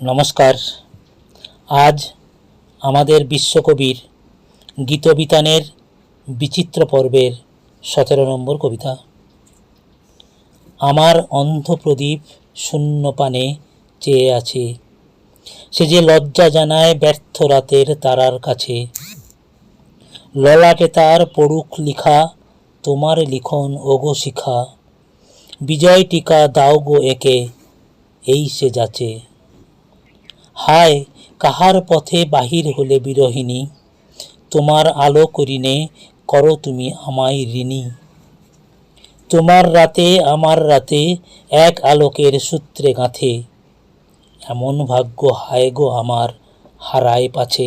নমস্কার। আজ আমাদের বিশ্বকবির গীতবিতানের বিচিত্র পর্বের 17 নম্বর কবিতা। আমার অন্ধ প্রদীপ শূন্য পানে চেয়ে আছে, সে যে লজ্জা জানায় ব্যর্থ রাতের তারার কাছে। ললাটে তার পড়ুক লিখা তোমার লিখন ওগো শিখা, বিজয় টিকা দাও গো একে, এই সে যাচে। হায় কাহার পথে বাহির হলে বিরহিণী, তোমার আলো করিনে করো তুমি আমায় ঋণী। তোমার রাতে আমার রাতে এক আলোকের সূত্রে গাঁথে, এমন ভাগ্য হায় গো আমার হারায় পাছে।